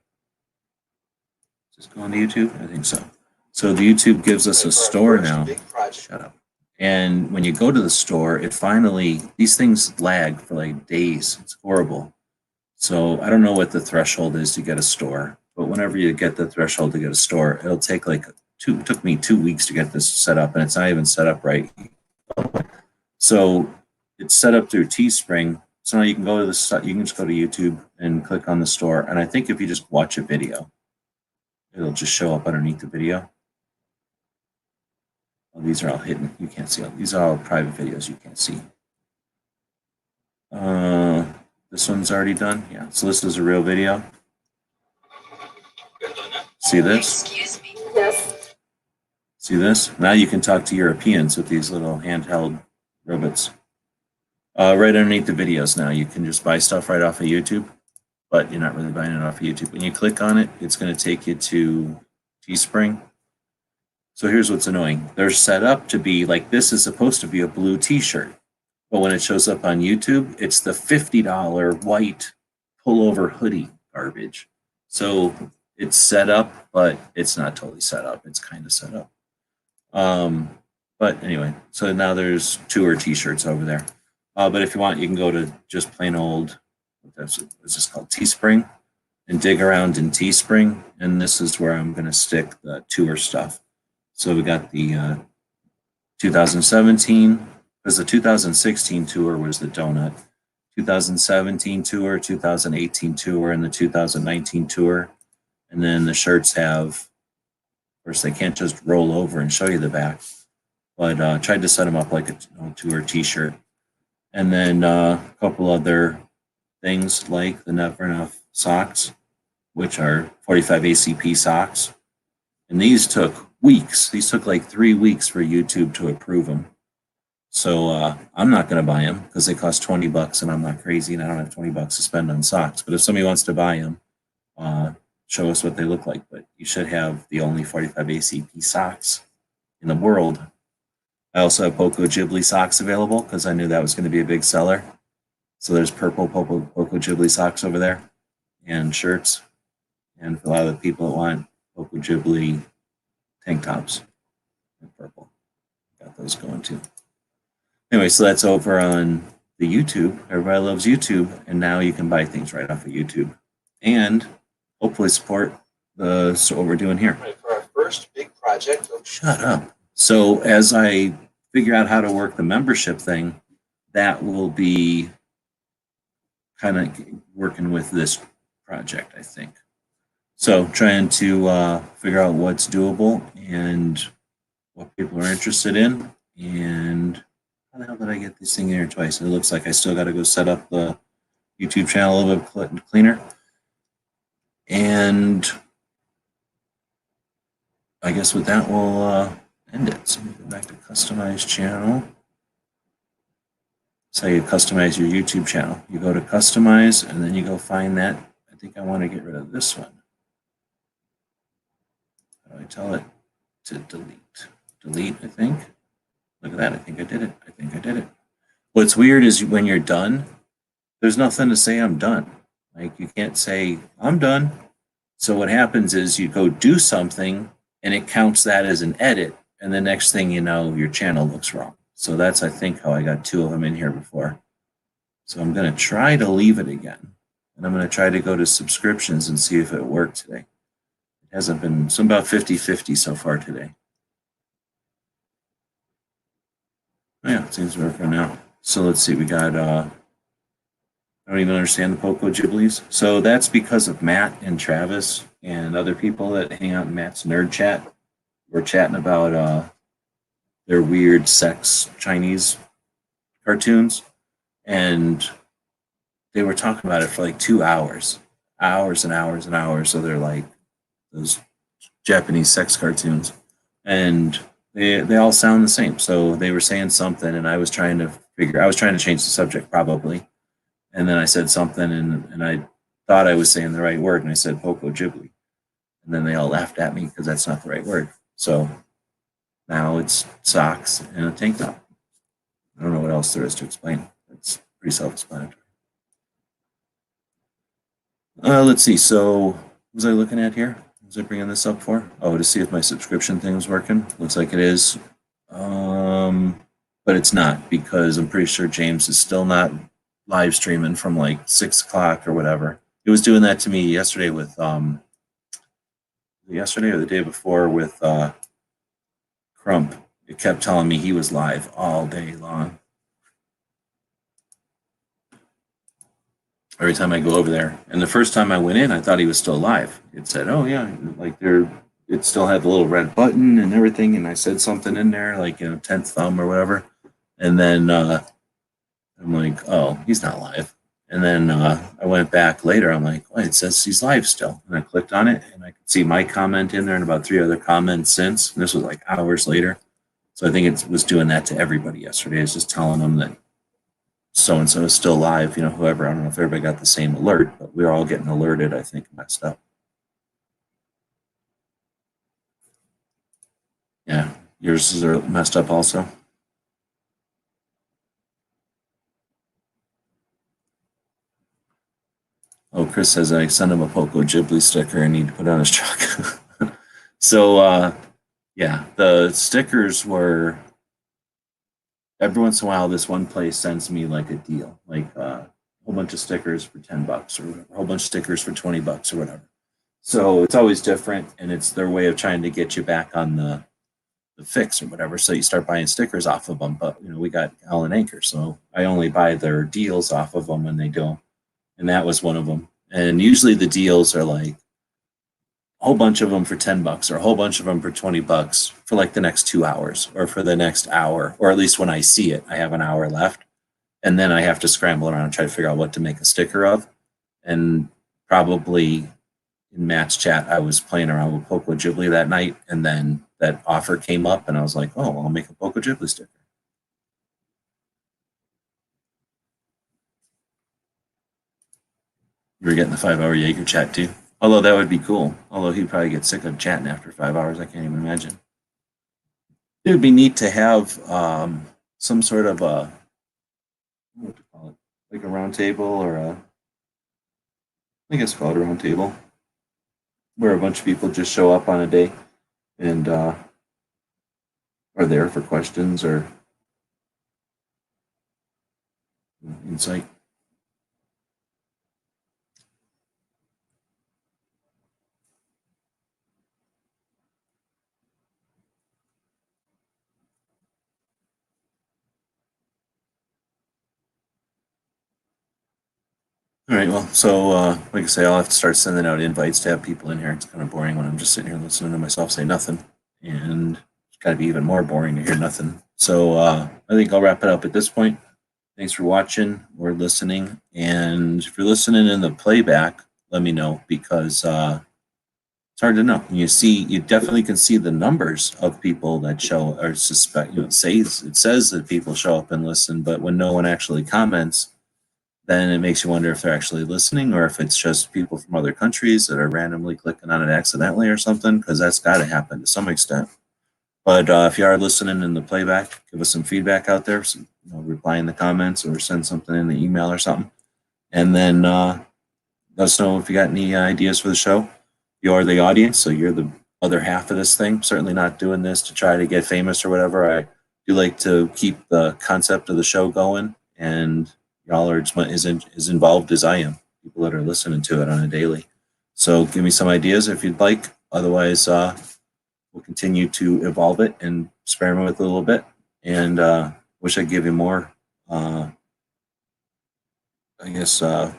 Just go on to YouTube? I think so. So the YouTube gives us a store now. Shut up. And when you go to the store, it finally, these things lag for like days. It's horrible. So I don't know what the threshold is to get a store, but whenever you get the threshold to get a store, it'll take like it took me 2 weeks to get this set up, and it's not even set up right. So it's set up through Teespring. So now you can go to you can just go to YouTube and click on the store. And I think if you just watch a video, it'll just show up underneath the video. Oh, these are all hidden. You can't see. These are all private videos you can't see. This one's already done. Yeah. So this is a real video. See this? Excuse me. Yes. See this? Now you can talk to Europeans with these little handheld robots. Right underneath the videos now, you can just buy stuff right off of YouTube, but you're not really buying it off of YouTube. When you click on it, it's going to take you to Teespring. So here's what's annoying. They're set up to be like, this is supposed to be a blue t-shirt, but when it shows up on YouTube, it's the $50 white pullover hoodie garbage. So it's set up, but it's not totally set up. It's kind of set up. But anyway, so now there's tour t-shirts over there. But if you want, you can go to just plain old, what's this called, Teespring, and dig around in Teespring. And this is where I'm going to stick the tour stuff. So we got the 2017, because the 2016 tour was the donut, 2017 tour, 2018 tour, and the 2019 tour. And then the shirts have, of course, they can't just roll over and show you the back, but tried to set them up like a tour t-shirt. And then a couple other things like the Never Enough socks, which are 45 ACP socks. And these took weeks. These took like 3 weeks for YouTube to approve them. So I'm not going to buy them because they cost $20 and I'm not crazy and I don't have $20 to spend on socks. But if somebody wants to buy them, show us what they look like. But you should have the only 45 ACP socks in the world. I also have Poco Ghibli socks available because I knew that was going to be a big seller. So there's purple Poco Ghibli socks over there and shirts. And for a lot of the people that want Poco Ghibli tank tops in purple, got those going too. Anyway, so that's over on the YouTube. Everybody loves YouTube. And now you can buy things right off of YouTube and hopefully support what we're doing here. Right, for our first big project. Shut up. So as I figure out how to work the membership thing, that will be kind of working with this project, I think. So trying to figure out what's doable and what people are interested in. And how the hell did I get this thing in here twice? It looks like I still got to go set up the YouTube channel a little bit cleaner. And I guess with that, we'll end it. So we go back to customize channel. That's how you customize your YouTube channel. You go to customize and then you go find that. I think I want to get rid of this one. How do I tell it to delete? Delete, I think. Look at that. I think I did it. I think I did it. What's weird is when you're done, there's nothing to say I'm done. Like you can't say I'm done. So what happens is you go do something and it counts that as an edit. And the next thing you know, your channel looks wrong. So that's, I think, how I got 2 of them in here before. So I'm going to try to leave it again. And I'm going to try to go to subscriptions and see if it worked today. It hasn't been, so about 50-50 so far today. Oh, yeah, it seems to work right now. So let's see, we got, I don't even understand the Poco Ghiblies. So that's because of Matt and Travis and other people that hang out in Matt's Nerd Chat. We're chatting about their weird sex Chinese cartoons. And they were talking about it for like 2 hours, hours and hours and hours. So they're like those Japanese sex cartoons. And they all sound the same. So they were saying something and I was trying to change the subject probably. And then I said something and I thought I was saying the right word and I said Poco Ghibli. And then they all laughed at me because that's not the right word. So now it's socks and a tank top. I don't know what else there is to explain. It's pretty self-explanatory. Let's see. So what was I looking at here? What was I bringing this up for? Oh, to see if my subscription thing was working. Looks like it is. But it's not because I'm pretty sure James is still not live streaming from like 6 o'clock or whatever. It was doing that to me yesterday with yesterday or the day before with Crump. It kept telling me he was live all day long. Every time I go over there. And the first time I went in, I thought he was still live. It said, oh yeah, like it still had the little red button and everything. And I said something in there, like, 10th thumb or whatever. And then I'm like, oh, he's not live. And then I went back later. I'm like, oh, it says he's live still. And I clicked on it and I could see my comment in there and about 3 other comments since. And this was like hours later. So I think it was doing that to everybody yesterday. It's just telling them that so-and-so is still live, whoever. I don't know if everybody got the same alert, but we were all getting alerted, I think, messed up. Yeah, yours is messed up also. Oh, Chris says I sent him a Poco Ghibli sticker and need to put on his truck. So, yeah, the stickers were, every once in a while, this one place sends me like a deal, like a whole bunch of stickers for $10 or whatever, a whole bunch of stickers for $20 or whatever. So it's always different, and it's their way of trying to get you back on the fix or whatever. So you start buying stickers off of them. But we got Allen Anchor, so I only buy their deals off of them when they do, and that was one of them. And usually the deals are like a whole bunch of them for $10 or a whole bunch of them for $20 for like the next 2 hours or for the next hour, or at least when I see it, I have an hour left. And then I have to scramble around and try to figure out what to make a sticker of. And probably in Matt's chat, I was playing around with Poco Ghibli that night, and then that offer came up, and I was like, oh, well, I'll make a Poco Ghibli sticker. You were getting the 5-hour Jaeger chat too. Although that would be cool. Although he'd probably get sick of chatting after 5 hours. I can't even imagine. It would be neat to have some sort of a, what to call it, like a round table or I guess call it a round table, where a bunch of people just show up on a day and are there for questions or insight. All right, well, so like I say, I'll have to start sending out invites to have people in here. It's kind of boring when I'm just sitting here listening to myself say nothing, and it's got to be even more boring to hear nothing. So I think I'll wrap it up at this point. Thanks for watching or listening, and if you're listening in the playback, let me know, because it's hard to know. You definitely can see the numbers of people that show or suspect. It says that people show up and listen, but when no one actually comments, then it makes you wonder if they're actually listening or if it's just people from other countries that are randomly clicking on it accidentally or something, because that's got to happen to some extent. But if you are listening in the playback, give us some feedback out there. So, reply in the comments or send something in the email or something. And then let us know if you got any ideas for the show. You are the audience, so you're the other half of this thing. Certainly not doing this to try to get famous or whatever. I do like to keep the concept of the show going, and y'all are as involved as I am, people that are listening to it on a daily. So give me some ideas if you'd like. Otherwise, we'll continue to evolve it and experiment with it a little bit. And wish I'd give you more,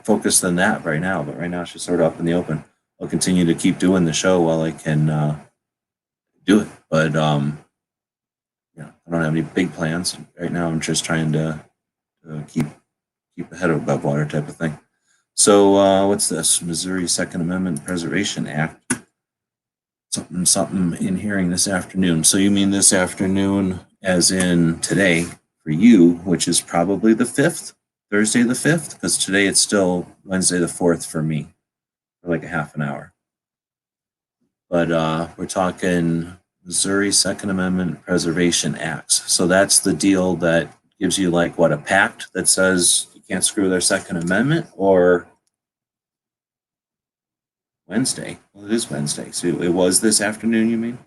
focus than that right now. But right now it's just sort of up in the open. I'll continue to keep doing the show while I can do it. But I don't have any big plans right now. I'm just trying to keep the head above water type of thing. So what's this? Missouri Second Amendment Preservation Act. Something in hearing this afternoon. So you mean this afternoon as in today for you, which is probably the 5th, Thursday the 5th, because today it's still Wednesday the 4th for me, for like a half an hour. But we're talking Missouri Second Amendment Preservation Acts. So that's the deal that gives you like what, a pact that says you can't screw their Second Amendment, or Wednesday. Well, it is Wednesday. So it was this afternoon, you mean?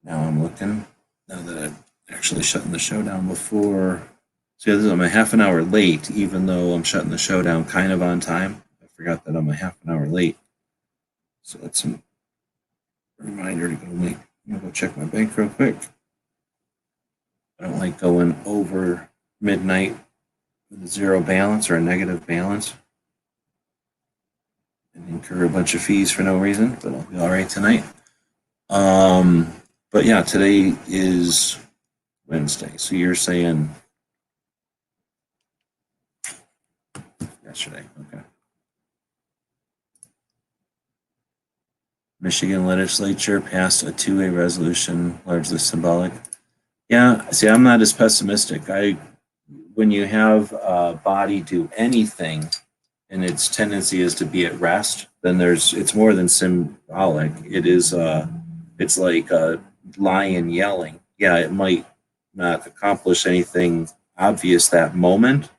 Now I'm looking. Now that I've actually shutting the show down before. So I'm a half an hour late, even though I'm shutting the show down kind of on time. I forgot that I'm a half an hour late. So that's a reminder to go check my bank real quick. I don't like going over midnight with a zero balance or a negative balance and incur a bunch of fees for no reason, but I'll be all right tonight. But yeah, today is Wednesday. So you're saying yesterday, okay. Michigan legislature passed a 2A resolution, largely symbolic. Yeah, see, I'm not as pessimistic. When you have a body do anything and its tendency is to be at rest, then it's more than symbolic. It's like a lion yelling. Yeah, it might not accomplish anything obvious that moment,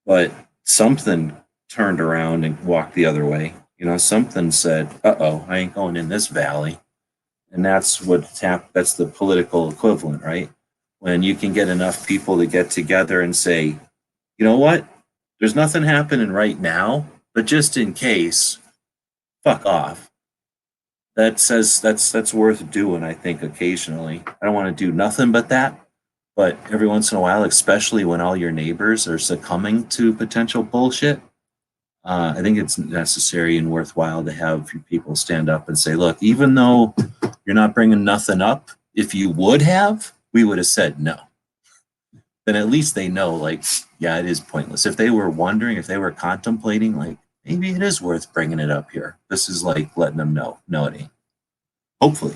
but something turned around and walked the other way. Something said, uh-oh, I ain't going in this valley. And that's that's the political equivalent, right? When you can get enough people to get together and say, you know what? There's nothing happening right now, but just in case, fuck off. That's worth doing, I think, occasionally. I don't want to do nothing but that, but every once in a while, especially when all your neighbors are succumbing to potential bullshit, I think it's necessary and worthwhile to have your people stand up and say, look, even though you're not bringing nothing up, if you would have, we would have said no. Then at least they know, like, yeah, it is pointless. If they were wondering, if they were contemplating, like, maybe it is worth bringing it up here. This is like letting them know. No, it ain't. Hopefully.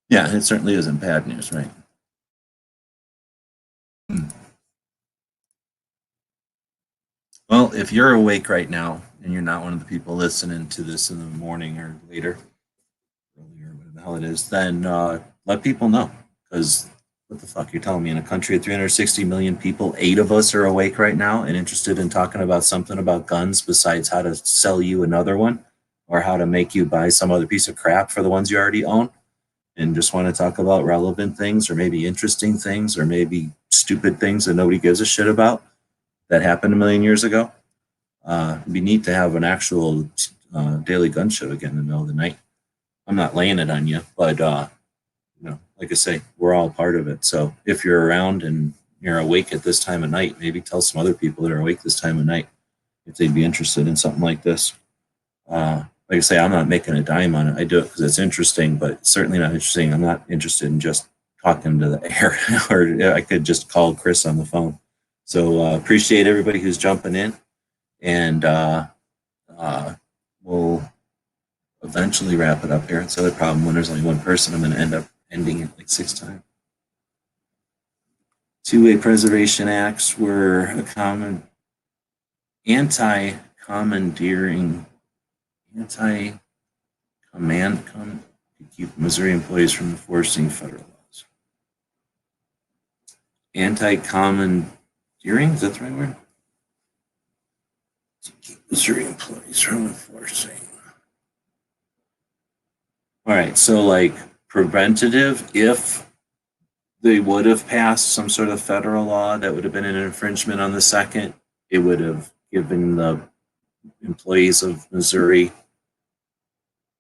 Yeah, it certainly isn't bad news, right? Well, if you're awake right now and you're not one of the people listening to this in the morning or later, earlier, whatever the hell it is, then let people know. Because what the fuck, you're telling me in a country of 360 million people, 8 of us are awake right now and interested in talking about something about guns besides how to sell you another one or how to make you buy some other piece of crap for the ones you already own, and just want to talk about relevant things or maybe interesting things or maybe stupid things that nobody gives a shit about that happened a million years ago. It'd be neat to have an actual daily gun show again in the middle of the night. I'm not laying it on you, but like I say, we're all part of it. So if you're around and you're awake at this time of night, maybe tell some other people that are awake this time of night if they'd be interested in something like this. Like I say, I'm not making a dime on it. I do it because it's interesting, but it's certainly not interesting. I'm not interested in just talking to the air, or I could just call Chris on the phone. So appreciate everybody who's jumping in, and we'll eventually wrap it up here. It's the other problem when there's only one person, I'm going to end up ending it like 6 times. Two-way preservation acts were a anti-commandeering, to keep Missouri employees from enforcing federal laws. Anti-commandeering, is that the right word? To keep Missouri employees from enforcing. All right, so like preventative, if they would have passed some sort of federal law that would have been an infringement on the second, it would have given the employees of Missouri,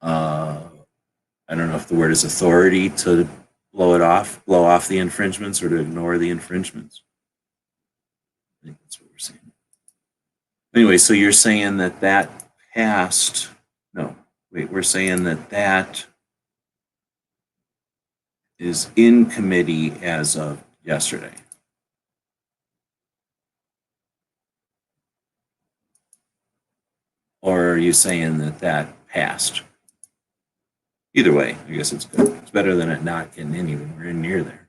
I don't know if the word is authority, to blow off the infringements or to ignore the infringements. I think that's what we're saying. Anyway, so you're saying that that passed, no, wait, we're saying that that is in committee as of yesterday. Or are you saying that that passed? Either way, I guess it's good. It's better than it not getting anywhere near there.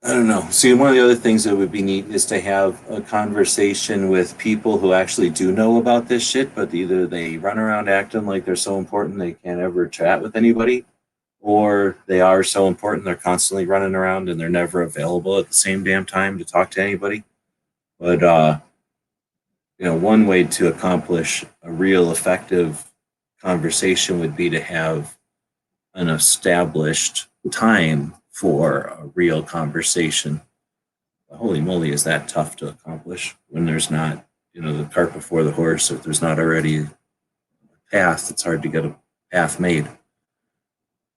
I don't know. See, one of the other things that would be neat is to have a conversation with people who actually do know about this shit, but either they run around acting like they're so important they can't ever chat with anybody, or they are so important they're constantly running around and they're never available at the same damn time to talk to anybody. But you know, one way to accomplish a real effective conversation would be to have an established time for a real conversation. Holy moly, is that tough to accomplish when there's not, you know, the cart before the horse. If there's not already a path, it's hard to get a path made.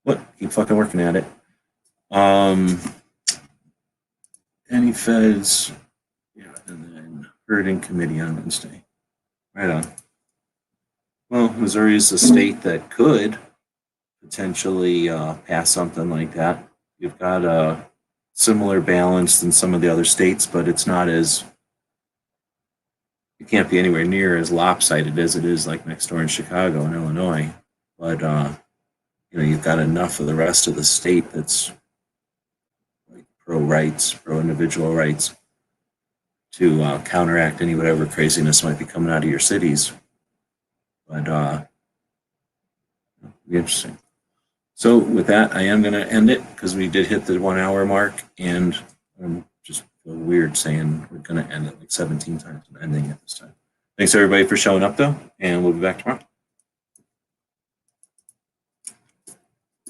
What? Keep fucking working at it. Any feds? Yeah, and then herding committee on Wednesday. Right on. Well, Missouri is a state that could potentially pass something like that. You've got a similar balance than some of the other states, but it's not as, it can't be anywhere near as lopsided as it is like next door in Chicago and Illinois. But you know, you've got enough of the rest of the state that's like pro-rights, pro-individual rights to counteract any whatever craziness might be coming out of your cities. But it'll be interesting. So with that, I am going to end it because we did hit the 1 hour mark, and I'm just feel weird saying we're going to end it like 17 times. I'm ending it this time. Thanks everybody for showing up though, and we'll be back tomorrow.